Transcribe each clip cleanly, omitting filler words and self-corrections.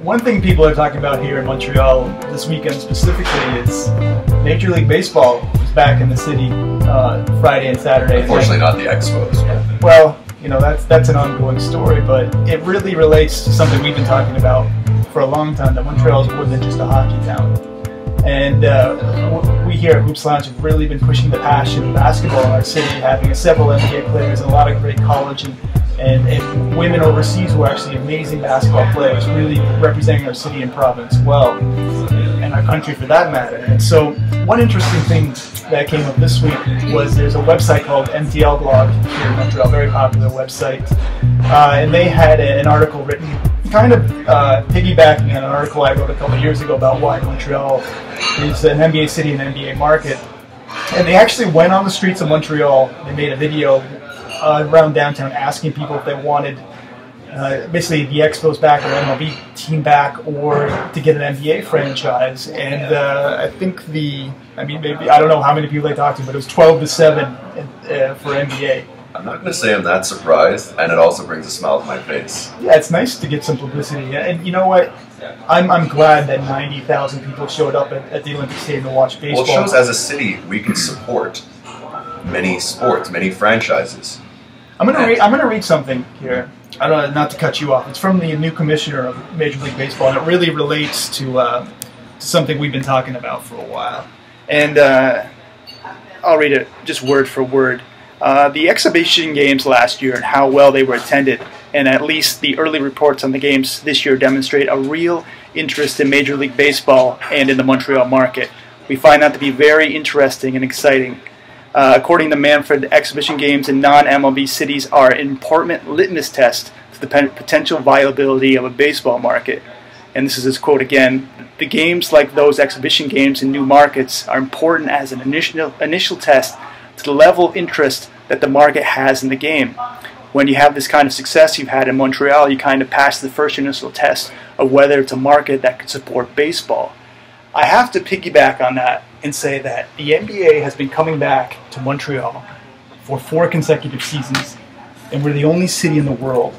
one thing people are talking about here in Montreal this weekend specifically is Major League Baseball is back in the city Friday and Saturday. Unfortunately, not the Expos. Well, you know, that's an ongoing story, but it really relates to something we've been talking about for a long time, that Montreal is more than just a hockey town. And we here at Hoops Lounge have really been pushing the passion of basketball in our city, having several NBA players and a lot of great college and women overseas who are actually amazing basketball players, really representing our city and province well, and our country for that matter. And so one interesting thing that came up this week was there's a website called MTL Blog here in Montreal, a very popular website, and they had an article written kind of piggybacking on an article I wrote a couple of years ago about why Montreal is an NBA city and an NBA market. And they actually went on the streets of Montreal. They made a video around downtown asking people if they wanted basically the Expos back or MLB team back or to get an NBA franchise. And I think maybe I don't know how many people they talked to, but it was 12-7 for NBA. I'm not going to say I'm that surprised, and it also brings a smile to my face. Yeah, it's nice to get some publicity. And you know what? I'm glad that 90,000 people showed up at the Olympic Stadium to watch baseball. Well, it shows as a city we can support many sports, many franchises. I'm gonna read something here. I don't know, not to cut you off. It's from the new commissioner of Major League Baseball, and it really relates to something we've been talking about for a while. And I'll read it just word for word. The exhibition games last year and how well they were attended, and at least the early reports on the games this year demonstrate a real interest in Major League Baseball and in the Montreal market. We find that to be very interesting and exciting. According to Manfred, exhibition games in non-MLB cities are an important litmus test to the potential viability of a baseball market. And this is his quote again: "The games like those exhibition games in new markets are important as an initial test to the level of interest that the market has in the game. When you have this kind of success you've had in Montreal, you kind of pass the first initial test of whether it's a market that could support baseball." I have to piggyback on that and say that the NBA has been coming back to Montreal for 4 consecutive seasons, and we're the only city in the world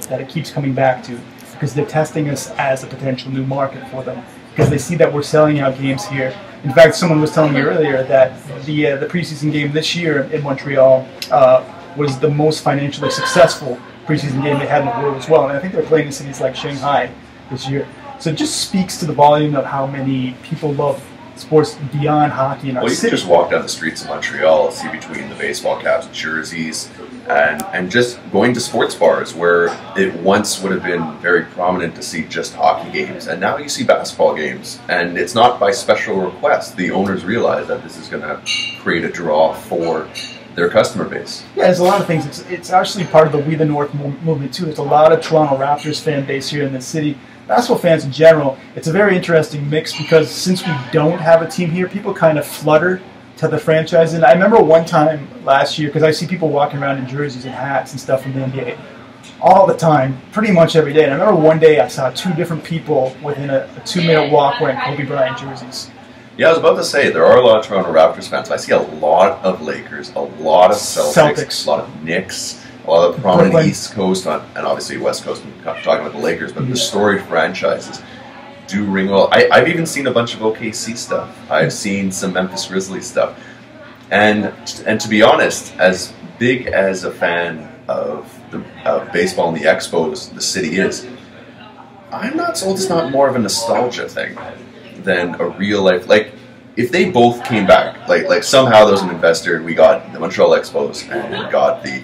that it keeps coming back to, because they're testing us as a potential new market for them, because they see that we're selling out games here. In fact, someone was telling me earlier that the preseason game this year in Montreal was the most financially successful preseason game they had in the world as well. And I think they're playing in cities like Shanghai this year. So it just speaks to the volume of how many people love sports beyond hockey in our city. Well, you can just walk down the streets of Montreal, see between the baseball caps and jerseys, and just going to sports bars where it once would have been very prominent to see just hockey games, and now you see basketball games, and it's not by special request. The owners realize that this is going to create a draw for their customer base. Yeah, there's a lot of things. It's actually part of the We the North movement too. There's a lot of Toronto Raptors fan base here in the city. Basketball fans in general, it's a very interesting mix, because since we don't have a team here, people kind of flutter to the franchise. And I remember one time last year, because I see people walking around in jerseys and hats and stuff from the NBA all the time, pretty much every day. And I remember one day I saw 2 different people within a 2-minute walk wearing Kobe Bryant jerseys. Yeah, I was about to say, there are a lot of Toronto Raptors fans. I see a lot of Lakers, a lot of Celtics. A lot of Knicks, a lot of prominent Brooklyn. East Coast, and obviously West Coast. I'm talking about the Lakers, but the storied franchises do ring well. I've even seen a bunch of OKC stuff. I've seen some Memphis Grizzlies stuff. And to be honest, as big as a fan of baseball and the Expos the city is, I'm not sold it's not more of a nostalgia thing than a real life. Like, if they both came back, like somehow there was an investor and we got the Montreal Expos and we got the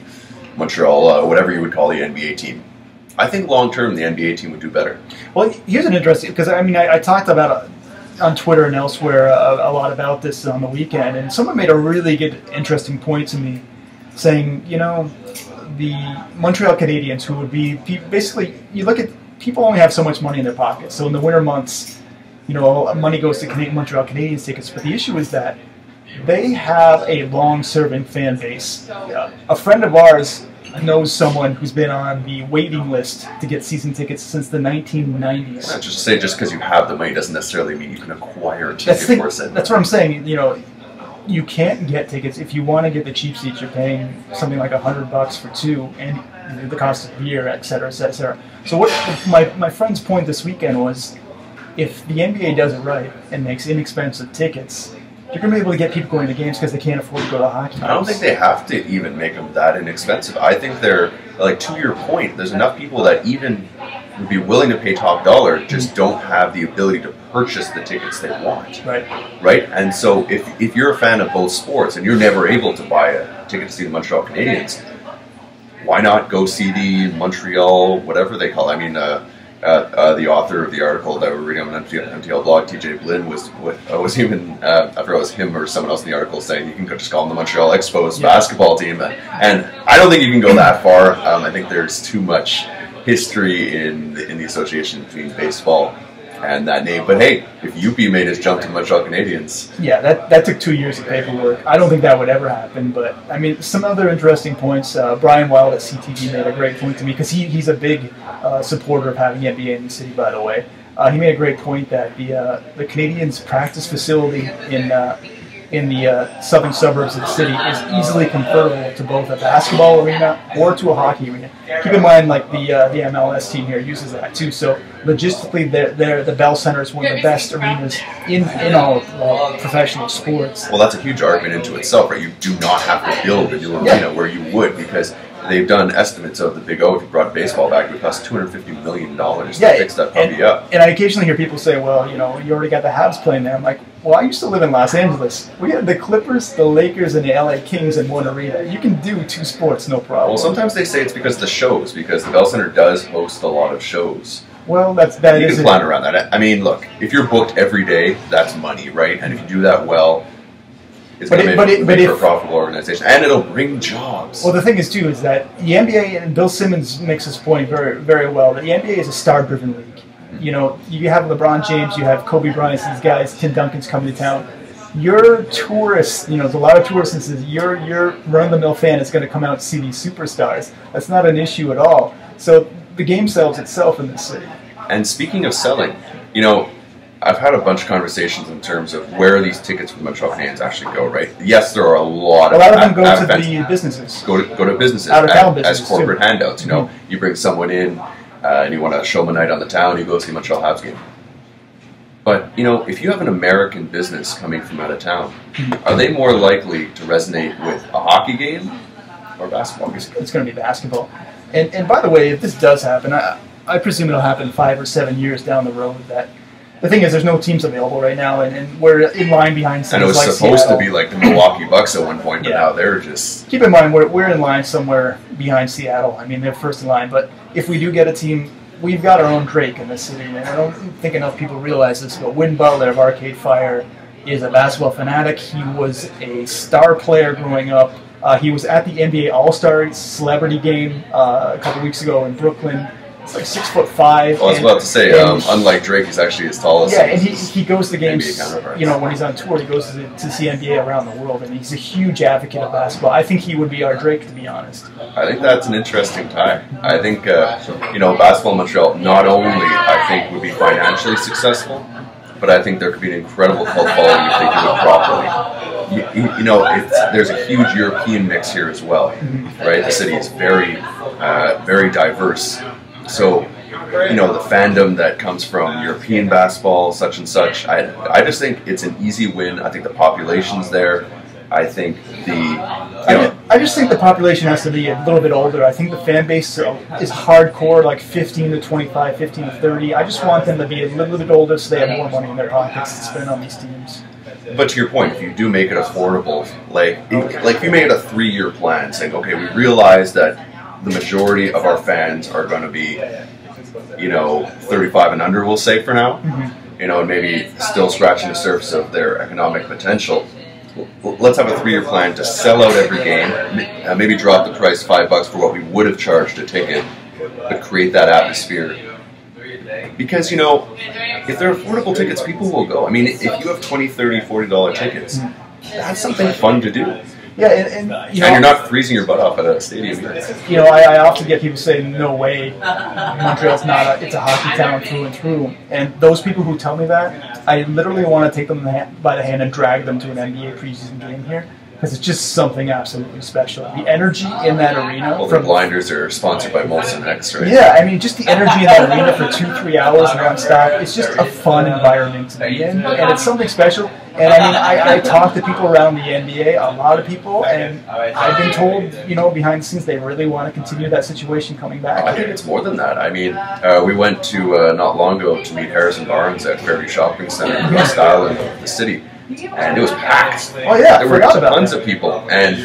Montreal, whatever you would call the NBA team, I think long term the NBA team would do better. Well, here's an interesting, because I mean I talked about on Twitter and elsewhere a lot about this on the weekend, and someone made a really good, interesting point to me, saying, you know, the Montreal Canadiens, who would be basically, you look at, people only have so much money in their pockets, so in the winter months, you know, money goes to Montreal Canadiens tickets, but the issue is that they have a long-serving fan base. A friend of ours knows someone who's been on the waiting list to get season tickets since the 1990s. Yeah, just because you have the money doesn't necessarily mean you can acquire a ticket for it. That's what I'm saying. You know, you can't get tickets. If you want to get the cheap seats, you're paying something like $100 for two, and the cost of beer, et cetera, et cetera, et cetera. So what my friend's point this weekend was, if the NBA does it right and makes inexpensive tickets, you're going to be able to get people going to games because they can't afford to go to hockey games. I don't think they have to even make them that inexpensive. I think they're, like, to your point, there's enough people that even would be willing to pay top dollar, just don't have the ability to purchase the tickets they want. Right? And so if you're a fan of both sports and you're never able to buy a ticket to see the Montreal Canadiens, why not go see the Montreal, whatever they call it? I mean, the author of the article that we're reading on MTL blog, TJ Blinn, was even, I forgot it was him or someone else in the article saying you can just call them the Montreal Expos basketball team. And I don't think you can go that far. I think there's too much history in the association between baseball and that name. But hey, if UP made his jump to the Montreal Canadiens. Yeah, that took 2 years of paperwork. I don't think that would ever happen. But, I mean, some other interesting points. Brian Wild at CTV made a great point to me, because he's a big supporter of having NBA in the city, by the way. He made a great point that the Canadiens' practice facility in the southern suburbs of the city is easily convertible to both a basketball arena or to a hockey arena. Keep in mind, like, the MLS team here uses that too. So logistically, the Bell Centre is one of the best arenas in all of professional sports. Well, that's a huge argument into itself, right? You do not have to build a new arena where you would, because they've done estimates of the Big O. If you brought baseball back, it would cost $250 million to fix that puppy up. And I occasionally hear people say, well, you already got the Habs playing there. I'm like, well, I used to live in Los Angeles. We had the Clippers, the Lakers, and the LA Kings in one arena. You can do two sports, no problem. Well, sometimes they say it's because of the shows, because the Bell Centre does host a lot of shows. Well, you can plan around that. I mean, look, if you're booked every day, that's money, right? And if you do that well, it's going to make for a profitable organization, and it'll bring jobs. Well, the thing is, too, is that the NBA, and Bill Simmons makes this point very, very well, that the NBA is a star-driven league. You know, you have LeBron James, you have Kobe Bryant, these guys, Tim Duncan's coming to town. Your tourist, there's a lot of tourists, and says your run-of-the-mill fan is going to come out to see these superstars. That's not an issue at all. So the game sells itself in this city. And speaking of selling, I've had a bunch of conversations in terms of where these tickets for the Montreal Canadiens actually go, right? Yes, there are a lot of them go to the businesses. Go to businesses, out-of-town businesses as corporate handouts. You bring someone in and you want to show them a night on the town, you go see a Montreal Habs game. But, if you have an American business coming from out of town, are they more likely to resonate with a hockey game or basketball game? It's going to be basketball. And by the way, if this does happen, I presume it'll happen 5 or 7 years down the road. The thing is, there's no teams available right now, and we're in line behind teams like Seattle. And it was supposed to be like the Milwaukee Bucks at one point, but now they're just... Keep in mind, we're in line somewhere behind Seattle. I mean, they're first in line, but if we do get a team, we've got our own Drake in this city, and I don't think enough people realize this, but Win Butler of Arcade Fire is a basketball fanatic. He was a star player growing up. He was at the NBA All-Star Celebrity Game a couple weeks ago in Brooklyn. It's like 6'5". Well, I was about to say, unlike Drake, he's actually as tall as and he goes to games. When he's on tour, he goes to see NBA around the world, and he's a huge advocate of basketball. I think he would be our Drake, to be honest. I think that's an interesting tie. I think basketball in Montreal not only I think would be financially successful, but I think there could be an incredible cult following if they do it properly. There's a huge European mix here as well, right? The city is very, very diverse. So, the fandom that comes from European basketball, such and such, I just think it's an easy win. I think the population's there. I think I just think the population has to be a little bit older. I think the fan base is hardcore, like 15 to 25, 15 to 30. I just want them to be a little bit older so they have more money in their pockets to spend on these teams. But to your point, if you do make it affordable, like if you made a 3-year plan saying, okay, we realize that the majority of our fans are going to be, 35 and under, we'll say for now, and maybe still scratching the surface of their economic potential. Let's have a 3-year plan to sell out every game, maybe drop the price $5 for what we would have charged a ticket, but create that atmosphere. Because, if they're affordable tickets, people will go. I mean, if you have $20, $30, $40 tickets, that's something fun to do. Yeah, and you know, and you're not freezing your butt off at a stadium either. You know, I often get people saying, "No way, Montreal's not it's a hockey town through and through." And those people who tell me that, I literally want to take them by the hand and drag them to an NBA preseason game here. Because it's just something absolutely special. The energy in that arena. Well, the blinders are sponsored by Molson X, right? Yeah, I mean, just the energy in that arena for 2-3 hours nonstop. It's just a fun environment to be in, and it's something special. And I mean, I talk to people around the NBA, a lot of people, and I've been told, you know, behind the scenes, they really want to continue that situation coming back. I think it's more than that. I mean, we went to not long ago to meet Harrison Barnes at Fairview Shopping Center in West Island of the city. And it was packed. Oh yeah, there were tons of people. And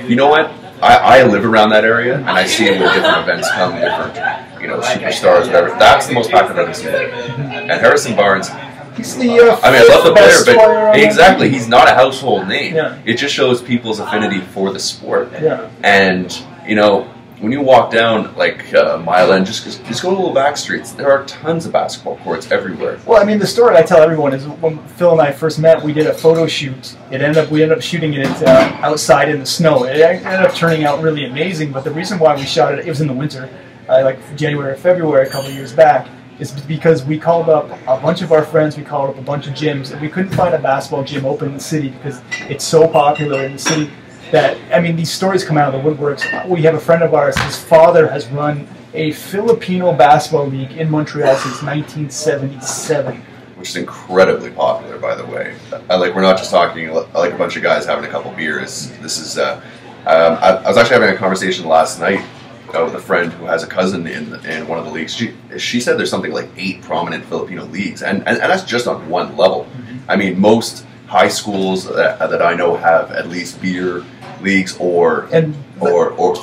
you know what? I live around that area, and I see where different events come, different, you know, superstars, whatever. That's the most packed I've ever seen. And Harrison Barnes, he's the, I mean, I love the player, but exactly, he's not a household name. Yeah. It just shows people's affinity for the sport. Yeah. And you know, when you walk down like Mile End, just go to little back streets. There are tons of basketball courts everywhere. Well, I mean, the story I tell everyone is when Phil and I first met, we did a photo shoot. We ended up shooting it outside in the snow. It ended up turning out really amazing. But the reason why we shot it was in the winter, like January or February, a couple of years back, is because we called up a bunch of our friends. We called up a bunch of gyms, and we couldn't find a basketball gym open in the city because it's so popular in the city. That, I mean, these stories come out of the woodworks. We have a friend of ours, his father has run a Filipino basketball league in Montreal since 1977. Which is incredibly popular, by the way. We're not just talking like a bunch of guys having a couple beers. This is, I was actually having a conversation last night with a friend who has a cousin in one of the leagues. She said there's something like 8 prominent Filipino leagues, and that's just on one level. Mm-hmm. I mean, most high schools that I know have at least beer leagues or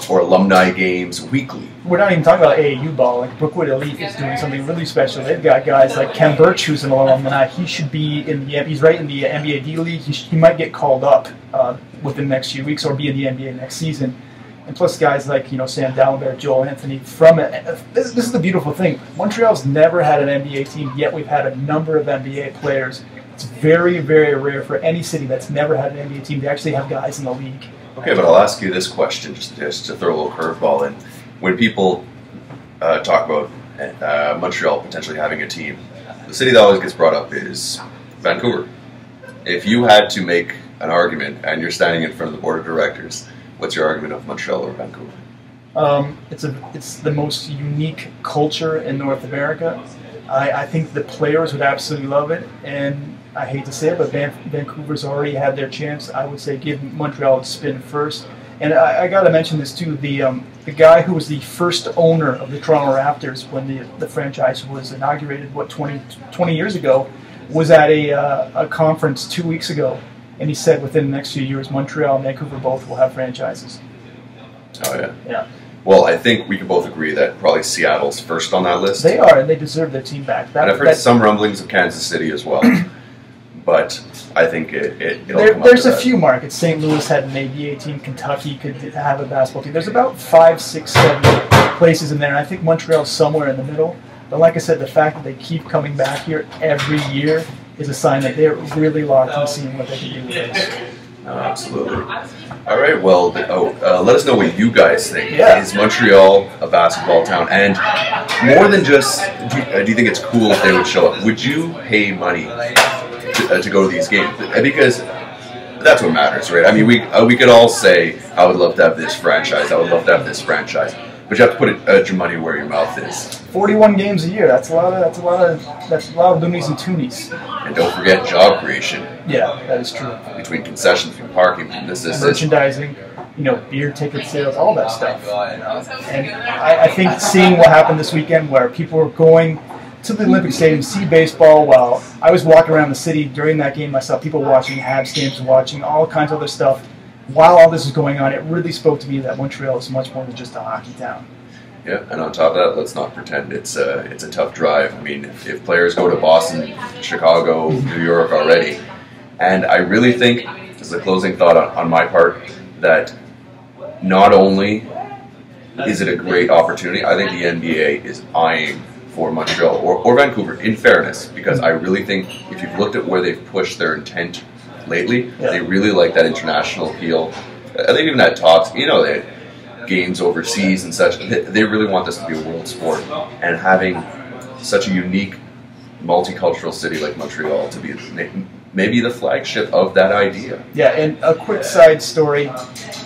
alumni games weekly. We're not even talking about AAU ball. Like Brookwood Elite is doing something really special. They've got guys like Ken Birch, who's an alumni. He should be he's right in the NBA D League. He might get called up within the next few weeks or be in the NBA next season. And plus guys like, you know, Sam Dallenberg, Joel Anthony from it. This is the beautiful thing. Montreal's never had an NBA team, yet we've had a number of NBA players. It's very, very rare for any city that's never had an NBA team to actually have guys in the league. Okay, but I'll ask you this question, just to throw a little curveball in. When people talk about Montreal potentially having a team, the city that always gets brought up is Vancouver. If you had to make an argument and you're standing in front of the board of directors, what's your argument of Montreal or Vancouver? It's the most unique culture in North America. I think the players would absolutely love it, and I hate to say it, but Vancouver's already had their chance. I would say give Montreal a spin first. And I got to mention this too. The guy who was the first owner of the Toronto Raptors when the franchise was inaugurated, 20 years ago, was at a conference 2 weeks ago, and he said within the next few years, Montreal and Vancouver both will have franchises. Oh yeah. Yeah. Well, I think we can both agree that probably Seattle's first on that list. They are, and they deserve their team back. And I've heard some rumblings of Kansas City as well. But I think there's a few markets. St. Louis had an ABA team. Kentucky could have a basketball team. There's about 5, 6, 7 places in there, and I think Montreal's somewhere in the middle. But like I said, the fact that they keep coming back here every year is a sign that they're really locked in seeing what they can do with this. Absolutely. All right, well, let us know what you guys think. Yeah. Is Montreal a basketball town? And more than just, do you think it's cool if they would show up? Would you pay money to go to these games? Because that's what matters, right? I mean, we could all say, I would love to have this franchise, I would love to have this franchise. But you have to put your money where your mouth is. 41 games a year. That's a lot of loonies and toonies. And don't forget job creation. Yeah, that is true. Between concessions, between parking, between this. Merchandising, beer ticket sales, all that stuff. And I think seeing what happened this weekend, where people were going to the Olympic Stadium to see baseball, while I was walking around the city during that game myself, people watching Habs games, watching all kinds of other stuff. While all this is going on, it really spoke to me that Montreal is much more than just a hockey town. Yeah, and on top of that, let's not pretend it's a tough drive. I mean, if players go to Boston, Chicago, New York already, and I really think, as a closing thought on my part, that not only is it a great opportunity, I think the NBA is eyeing for Montreal or Vancouver, in fairness, because I really think if you've looked at where they've pushed their intent lately, they really like that international appeal. they've even had talks, they had games overseas and such. They really want this to be a world sport, and having such a unique, multicultural city like Montreal to be maybe the flagship of that idea. Yeah, and a quick side story.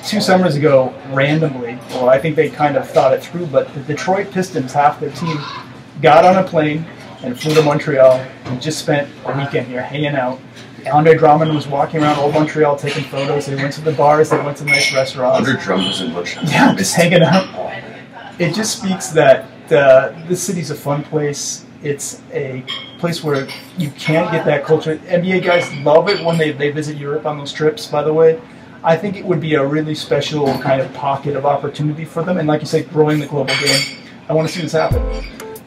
2 summers ago, randomly, well, I think they kind of thought it through, but the Detroit Pistons, half their team, got on a plane and flew to Montreal and just spent a weekend here hanging out. Andre Drummond was walking around old Montreal taking photos. They went to the bars, they went to nice restaurants. Andre Drummond was in Montreal. Yeah, just hanging out. It just speaks that this city's a fun place. It's a place where you can't get that culture. NBA guys love it when they visit Europe on those trips, by the way. I think it would be a really special kind of pocket of opportunity for them. And like you say, growing the global game. I want to see this happen.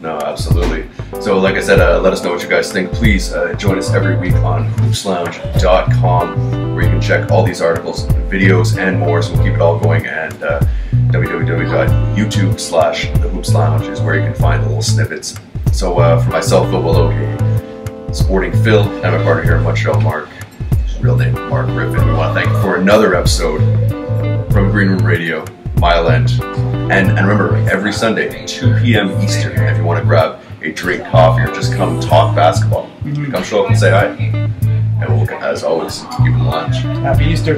No, absolutely. So like I said, let us know what you guys think. Please join us every week on hoopslounge.com, where you can check all these articles, videos, and more. So we'll keep it all going. And www.youtube/thehoopslounge is where you can find the little snippets. So for myself, Phil Boileau, Sporting Phil, and my partner here in Montreal, Marc, real name Marc Griffin, we want to thank you for another episode from Green Room Radio, Mile End. And remember, every Sunday, 2 p.m. Eastern, if you want to grab a drink, coffee, or just come talk basketball, come show up and say hi. And we'll, as always, keep it lunch. Happy Easter.